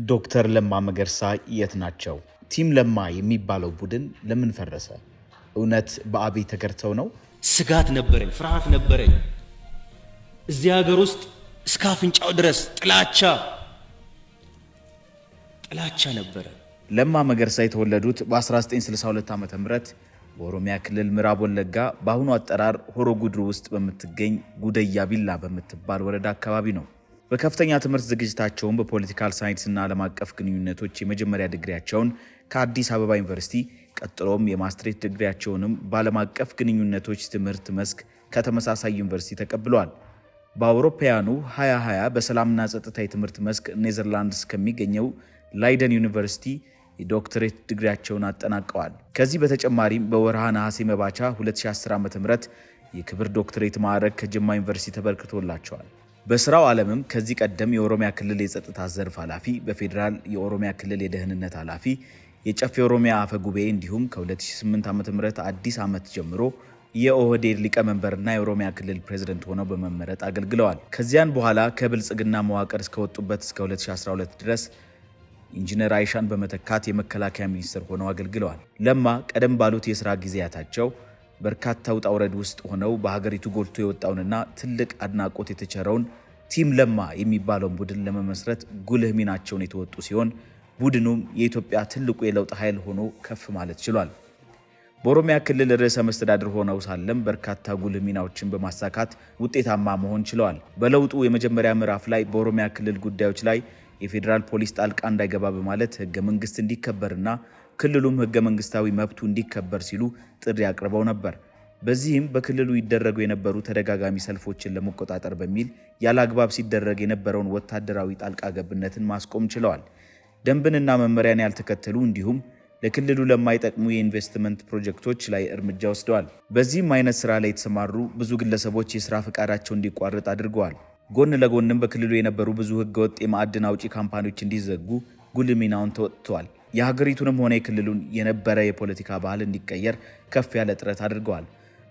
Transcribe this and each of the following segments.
ዶክተር ለማ መገርሳ የት ናቸው? ቲም ለማ የሚባለው ቡድን ለምን ፈረሰ? እውነት በአብይ ተገርተው ነው? ስጋት ነበረኝ፣ ፍርሃት ነበረኝ። እዚህ ሀገር ውስጥ እስከ አፍንጫው ድረስ ጥላቻ ነበረ። ለማ መገርሳ የተወለዱት በ1962 ዓ.ም በኦሮሚያ ክልል ምዕራብ ወለጋ በአሁኑ አጠራር ሆሮ ጉድሩ ውስጥ በምትገኝ ጉደያ ቢላ በምትባል ወረዳ አካባቢ ነው። በከፍተኛ ትምህርት ዝግጅታቸውን በፖለቲካል ሳይንስና ዓለም አቀፍ ግንኙነቶች የመጀመሪያ ዲግሪያቸውን ከአዲስ አበባ ዩኒቨርሲቲ ቀጥሎም የማስትሬት ዲግሪያቸውንም በዓለም አቀፍ ግንኙነቶች ትምህርት መስክ ከተመሳሳይ ዩኒቨርሲቲ ተቀብለዋል። በአውሮፓውያኑ 2020 በሰላምና ጸጥታ የትምህርት መስክ ኔዘርላንድስ ከሚገኘው ላይደን ዩኒቨርሲቲ የዶክተሬት ዲግሪያቸውን አጠናቀዋል። ከዚህ በተጨማሪም በወርሃ ነሐሴ መባቻ 2010 ዓ.ም የክብር ዶክተሬት ማዕረግ ከጅማ ዩኒቨርሲቲ ተበርክቶላቸዋል። በስራው ዓለምም ከዚህ ቀደም የኦሮሚያ ክልል የጸጥታ ዘርፍ ኃላፊ፣ በፌዴራል የኦሮሚያ ክልል የደህንነት ኃላፊ፣ የጨፌ ኦሮሚያ አፈ ጉባኤ እንዲሁም ከ2008 ዓ.ም አዲስ ዓመት ጀምሮ የኦህዴድ ሊቀመንበርና የኦሮሚያ ክልል ፕሬዝዳንት ሆነው በመመረጥ አገልግለዋል። ከዚያን በኋላ ከብልጽግና መዋቅር እስከወጡበት እስከ 2012 ድረስ ኢንጂነር አይሻን በመተካት የመከላከያ ሚኒስትር ሆነው አገልግለዋል። ለማ ቀደም ባሉት የሥራ ጊዜያታቸው በርካታ ውጣ ውረድ ውስጥ ሆነው በሀገሪቱ ጎልቶ የወጣውንና ትልቅ አድናቆት የተቸረውን ቲም ለማ የሚባለውን ቡድን ለመመስረት ጉልህ ሚናቸውን የተወጡ ሲሆን ቡድኑም የኢትዮጵያ ትልቁ የለውጥ ኃይል ሆኖ ከፍ ማለት ችሏል። በኦሮሚያ ክልል ርዕሰ መስተዳድር ሆነው ሳለም በርካታ ጉልህ ሚናዎችን በማሳካት ውጤታማ መሆን ችለዋል። በለውጡ የመጀመሪያ ምዕራፍ ላይ በኦሮሚያ ክልል ጉዳዮች ላይ የፌዴራል ፖሊስ ጣልቃ እንዳይገባ በማለት ህገ መንግስት እንዲከበርና ክልሉም ህገ መንግስታዊ መብቱ እንዲከበር ሲሉ ጥሪ አቅርበው ነበር። በዚህም በክልሉ ይደረጉ የነበሩ ተደጋጋሚ ሰልፎችን ለመቆጣጠር በሚል ያለአግባብ ሲደረግ የነበረውን ወታደራዊ ጣልቃ ገብነትን ማስቆም ችለዋል። ደንብንና መመሪያን ያልተከተሉ እንዲሁም ለክልሉ ለማይጠቅሙ የኢንቨስትመንት ፕሮጀክቶች ላይ እርምጃ ወስደዋል። በዚህም አይነት ስራ ላይ የተሰማሩ ብዙ ግለሰቦች የስራ ፍቃዳቸው እንዲቋረጥ አድርገዋል። ጎን ለጎንም በክልሉ የነበሩ ብዙ ህገወጥ የማዕድን አውጪ ካምፓኒዎች እንዲዘጉ ጉልህ ሚናውን ተወጥተዋል። የሀገሪቱንም ሆነ የክልሉን የነበረ የፖለቲካ ባህል እንዲቀየር ከፍ ያለ ጥረት አድርገዋል።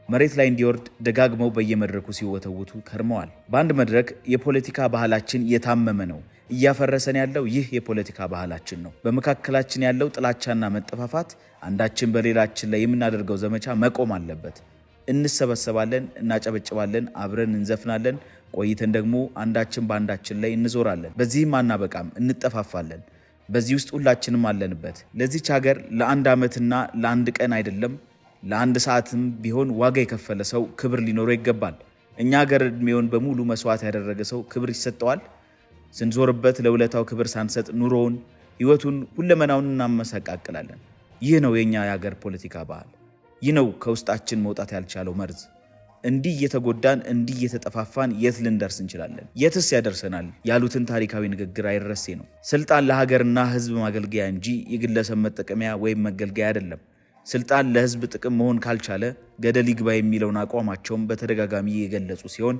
መሬት ላይ እንዲወርድ ደጋግመው በየመድረኩ ሲወተውቱ ከርመዋል። በአንድ መድረክ የፖለቲካ ባህላችን የታመመ ነው፣ እያፈረሰን ያለው ይህ የፖለቲካ ባህላችን ነው፣ በመካከላችን ያለው ጥላቻና መጠፋፋት፣ አንዳችን በሌላችን ላይ የምናደርገው ዘመቻ መቆም አለበት። እንሰበሰባለን፣ እናጨበጭባለን፣ አብረን እንዘፍናለን፣ ቆይተን ደግሞ አንዳችን በአንዳችን ላይ እንዞራለን። በዚህም አናበቃም፣ እንጠፋፋለን። በዚህ ውስጥ ሁላችንም አለንበት። ለዚች ሀገር ለአንድ ዓመትና ለአንድ ቀን አይደለም ለአንድ ሰዓትም ቢሆን ዋጋ የከፈለ ሰው ክብር ሊኖረው ይገባል። እኛ ሀገር እድሜውን በሙሉ መስዋዕት ያደረገ ሰው ክብር ይሰጠዋል? ስንዞርበት ለውለታው ክብር ሳንሰጥ ኑሮውን፣ ህይወቱን፣ ሁለመናውን እናመሰቃቅላለን። ይህ ነው የኛ የሀገር ፖለቲካ ባህል። ይህ ነው ከውስጣችን መውጣት ያልቻለው መርዝ። እንዲህ እየተጎዳን እንዲህ እየተጠፋፋን የት ልንደርስ እንችላለን? የትስ ያደርሰናል? ያሉትን ታሪካዊ ንግግር አይረሴ ነው። ስልጣን ለሀገርና ህዝብ ማገልገያ እንጂ የግለሰብ መጠቀሚያ ወይም መገልገያ አይደለም። ስልጣን ለህዝብ ጥቅም መሆን ካልቻለ ገደል ይግባ የሚለውን አቋማቸውን በተደጋጋሚ የገለጹ ሲሆን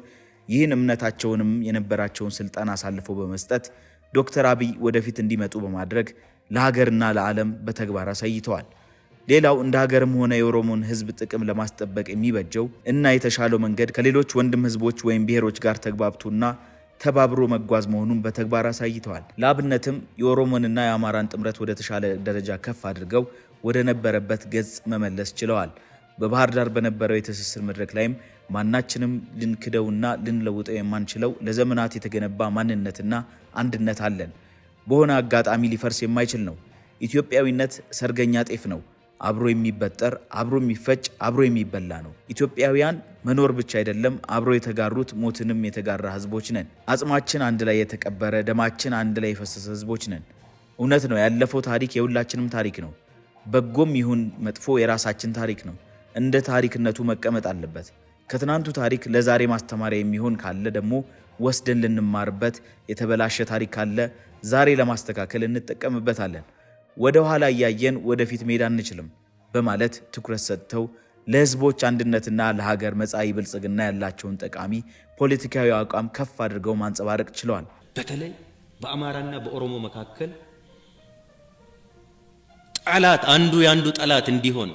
ይህን እምነታቸውንም የነበራቸውን ስልጣን አሳልፈው በመስጠት ዶክተር አብይ ወደፊት እንዲመጡ በማድረግ ለሀገርና ለዓለም በተግባር አሳይተዋል። ሌላው እንደ ሀገርም ሆነ የኦሮሞን ህዝብ ጥቅም ለማስጠበቅ የሚበጀው እና የተሻለው መንገድ ከሌሎች ወንድም ህዝቦች ወይም ብሔሮች ጋር ተግባብቶና ተባብሮ መጓዝ መሆኑን በተግባር አሳይተዋል። ለአብነትም የኦሮሞንና የአማራን ጥምረት ወደ ተሻለ ደረጃ ከፍ አድርገው ወደ ነበረበት ገጽ መመለስ ችለዋል። በባህር ዳር በነበረው የትስስር መድረክ ላይም ማናችንም ልንክደውና ልንለውጠው የማንችለው ለዘመናት የተገነባ ማንነትና አንድነት አለን። በሆነ አጋጣሚ ሊፈርስ የማይችል ነው። ኢትዮጵያዊነት ሰርገኛ ጤፍ ነው። አብሮ የሚበጠር፣ አብሮ የሚፈጭ፣ አብሮ የሚበላ ነው። ኢትዮጵያውያን መኖር ብቻ አይደለም፣ አብሮ የተጋሩት ሞትንም የተጋራ ህዝቦች ነን። አጽማችን አንድ ላይ የተቀበረ፣ ደማችን አንድ ላይ የፈሰሰ ህዝቦች ነን። እውነት ነው፣ ያለፈው ታሪክ የሁላችንም ታሪክ ነው። በጎም ይሁን መጥፎ የራሳችን ታሪክ ነው። እንደ ታሪክነቱ መቀመጥ አለበት። ከትናንቱ ታሪክ ለዛሬ ማስተማሪያ የሚሆን ካለ ደግሞ ወስደን ልንማርበት፣ የተበላሸ ታሪክ ካለ ዛሬ ለማስተካከል እንጠቀምበታለን። ወደ ኋላ እያየን ወደፊት መሄድ አንችልም በማለት ትኩረት ሰጥተው ለህዝቦች አንድነትና ለሀገር መጻኢ ብልጽግና ያላቸውን ጠቃሚ ፖለቲካዊ አቋም ከፍ አድርገው ማንጸባረቅ ችለዋል። በተለይ በአማራና በኦሮሞ መካከል ጠላት አንዱ ያንዱ ጠላት እንዲሆን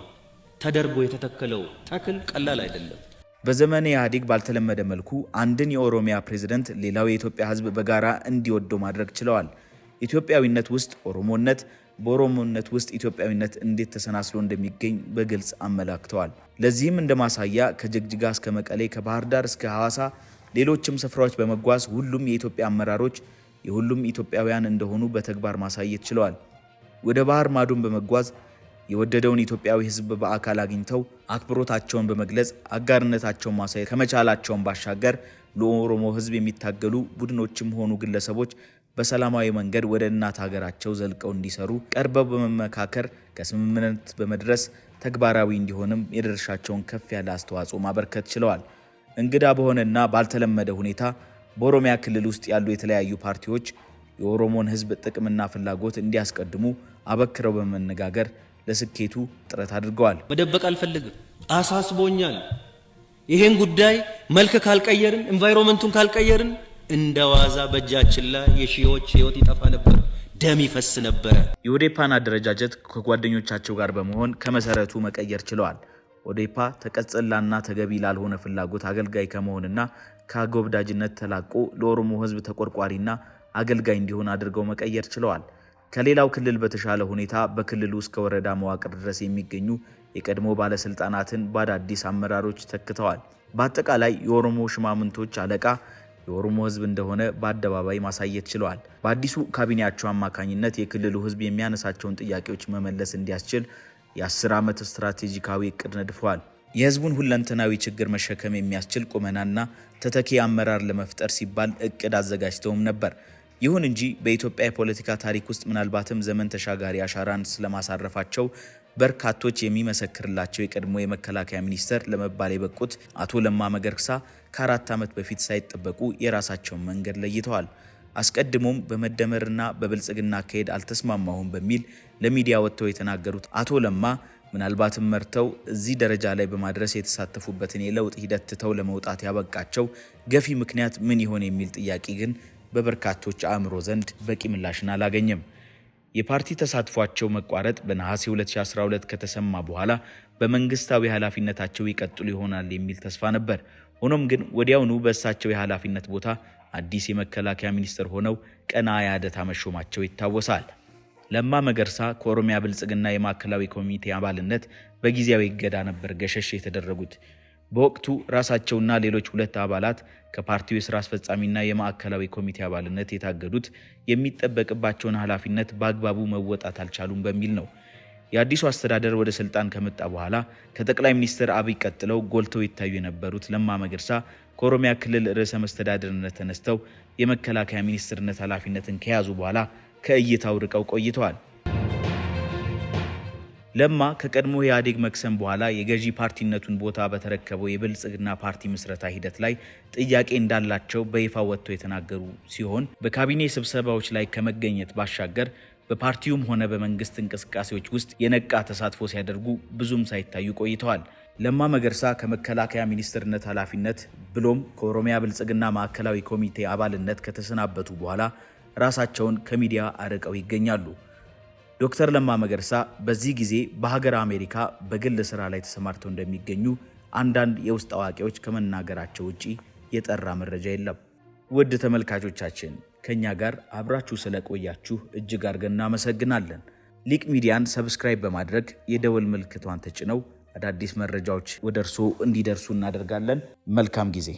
ተደርጎ የተተከለው ተክል ቀላል አይደለም። በዘመነ ኢህአዴግ ባልተለመደ መልኩ አንድን የኦሮሚያ ፕሬዝዳንት ሌላው የኢትዮጵያ ህዝብ በጋራ እንዲወደው ማድረግ ችለዋል። ኢትዮጵያዊነት ውስጥ ኦሮሞነት፣ በኦሮሞነት ውስጥ ኢትዮጵያዊነት እንዴት ተሰናስሎ እንደሚገኝ በግልጽ አመላክተዋል። ለዚህም እንደማሳያ ከጅግጅጋ እስከ መቀሌ፣ ከባህር ዳር እስከ ሐዋሳ፣ ሌሎችም ስፍራዎች በመጓዝ ሁሉም የኢትዮጵያ አመራሮች የሁሉም ኢትዮጵያውያን እንደሆኑ በተግባር ማሳየት ችለዋል። ወደ ባህር ማዶን በመጓዝ የወደደውን ኢትዮጵያዊ ሕዝብ በአካል አግኝተው አክብሮታቸውን በመግለጽ አጋርነታቸውን ማሳየት ከመቻላቸውን ባሻገር ለኦሮሞ ሕዝብ የሚታገሉ ቡድኖችም ሆኑ ግለሰቦች በሰላማዊ መንገድ ወደ እናት ሀገራቸው ዘልቀው እንዲሰሩ ቀርበው በመመካከር ከስምምነት በመድረስ ተግባራዊ እንዲሆንም የድርሻቸውን ከፍ ያለ አስተዋጽኦ ማበርከት ችለዋል። እንግዳ በሆነና ባልተለመደ ሁኔታ በኦሮሚያ ክልል ውስጥ ያሉ የተለያዩ ፓርቲዎች የኦሮሞን ሕዝብ ጥቅምና ፍላጎት እንዲያስቀድሙ አበክረው በመነጋገር ለስኬቱ ጥረት አድርገዋል። መደበቅ አልፈልግም፣ አሳስቦኛል። ይሄን ጉዳይ መልክ ካልቀየርን፣ ኤንቫይሮንመንቱን ካልቀየርን እንደዋዛ በእጃችን ላይ የሺዎች ህይወት ይጠፋ ነበር፣ ደም ይፈስ ነበር። የኦዴፓን አደረጃጀት ከጓደኞቻቸው ጋር በመሆን ከመሰረቱ መቀየር ችለዋል። ኦዴፓ ተቀጽላና ተገቢ ላልሆነ ፍላጎት አገልጋይ ከመሆንና ከአጎብዳጅነት ተላቆ ለኦሮሞ ህዝብ ተቆርቋሪና አገልጋይ እንዲሆን አድርገው መቀየር ችለዋል። ከሌላው ክልል በተሻለ ሁኔታ በክልሉ እስከ ወረዳ መዋቅር ድረስ የሚገኙ የቀድሞ ባለስልጣናትን በአዳዲስ አመራሮች ተክተዋል። በአጠቃላይ የኦሮሞ ሽማምንቶች አለቃ የኦሮሞ ህዝብ እንደሆነ በአደባባይ ማሳየት ችለዋል። በአዲሱ ካቢኔያቸው አማካኝነት የክልሉ ህዝብ የሚያነሳቸውን ጥያቄዎች መመለስ እንዲያስችል የ10 ዓመት ስትራቴጂካዊ እቅድ ነድፈዋል። የህዝቡን ሁለንተናዊ ችግር መሸከም የሚያስችል ቁመናና ተተኪ አመራር ለመፍጠር ሲባል እቅድ አዘጋጅተውም ነበር። ይሁን እንጂ በኢትዮጵያ የፖለቲካ ታሪክ ውስጥ ምናልባትም ዘመን ተሻጋሪ አሻራን ስለማሳረፋቸው በርካቶች የሚመሰክርላቸው የቀድሞ የመከላከያ ሚኒስተር ለመባል የበቁት አቶ ለማ መገርሳ ከ4 ዓመት በፊት ሳይጠበቁ የራሳቸውን መንገድ ለይተዋል። አስቀድሞም በመደመርና በብልጽግና አካሄድ አልተስማማሁም በሚል ለሚዲያ ወጥተው የተናገሩት አቶ ለማ ምናልባትም መርተው እዚህ ደረጃ ላይ በማድረስ የተሳተፉበትን የለውጥ ሂደት ትተው ለመውጣት ያበቃቸው ገፊ ምክንያት ምን ይሆን የሚል ጥያቄ ግን በበርካቶች አእምሮ ዘንድ በቂ ምላሽን አላገኘም። የፓርቲ ተሳትፏቸው መቋረጥ በነሐሴ 2012 ከተሰማ በኋላ በመንግስታዊ ኃላፊነታቸው ይቀጥሉ ይሆናል የሚል ተስፋ ነበር። ሆኖም ግን ወዲያውኑ በእሳቸው የኃላፊነት ቦታ አዲስ የመከላከያ ሚኒስትር ሆነው ቀነዓ ያደታ መሾማቸው ይታወሳል። ለማ መገርሳ ከኦሮሚያ ብልጽግና የማዕከላዊ ኮሚቴ አባልነት በጊዜያዊ እገዳ ነበር ገሸሽ የተደረጉት። በወቅቱ ራሳቸውና ሌሎች 2 አባላት ከፓርቲው የሥራ አስፈጻሚና የማዕከላዊ ኮሚቴ አባልነት የታገዱት የሚጠበቅባቸውን ኃላፊነት በአግባቡ መወጣት አልቻሉም በሚል ነው። የአዲሱ አስተዳደር ወደ ስልጣን ከመጣ በኋላ ከጠቅላይ ሚኒስትር አብይ ቀጥለው ጎልተው ይታዩ የነበሩት ለማ መገርሳ ከኦሮሚያ ክልል ርዕሰ መስተዳድርነት ተነስተው የመከላከያ ሚኒስትርነት ኃላፊነትን ከያዙ በኋላ ከእይታው ርቀው ቆይተዋል። ለማ ከቀድሞ የኢህአዴግ መክሰም በኋላ የገዢ ፓርቲነቱን ቦታ በተረከበው የብልጽግና ፓርቲ ምስረታ ሂደት ላይ ጥያቄ እንዳላቸው በይፋ ወጥተው የተናገሩ ሲሆን በካቢኔ ስብሰባዎች ላይ ከመገኘት ባሻገር በፓርቲውም ሆነ በመንግስት እንቅስቃሴዎች ውስጥ የነቃ ተሳትፎ ሲያደርጉ ብዙም ሳይታዩ ቆይተዋል። ለማ መገርሳ ከመከላከያ ሚኒስትርነት ኃላፊነት ብሎም ከኦሮሚያ ብልጽግና ማዕከላዊ ኮሚቴ አባልነት ከተሰናበቱ በኋላ ራሳቸውን ከሚዲያ አርቀው ይገኛሉ። ዶክተር ለማ መገርሳ በዚህ ጊዜ በሀገር አሜሪካ በግል ስራ ላይ ተሰማርተው እንደሚገኙ አንዳንድ የውስጥ አዋቂዎች ከመናገራቸው ውጪ የጠራ መረጃ የለም። ውድ ተመልካቾቻችን ከኛ ጋር አብራችሁ ስለቆያችሁ እጅግ አድርገን እናመሰግናለን። ሊቅ ሚዲያን ሰብስክራይብ በማድረግ የደወል ምልክቷን ተጭነው አዳዲስ መረጃዎች ወደ እርስዎ እንዲደርሱ እናደርጋለን። መልካም ጊዜ።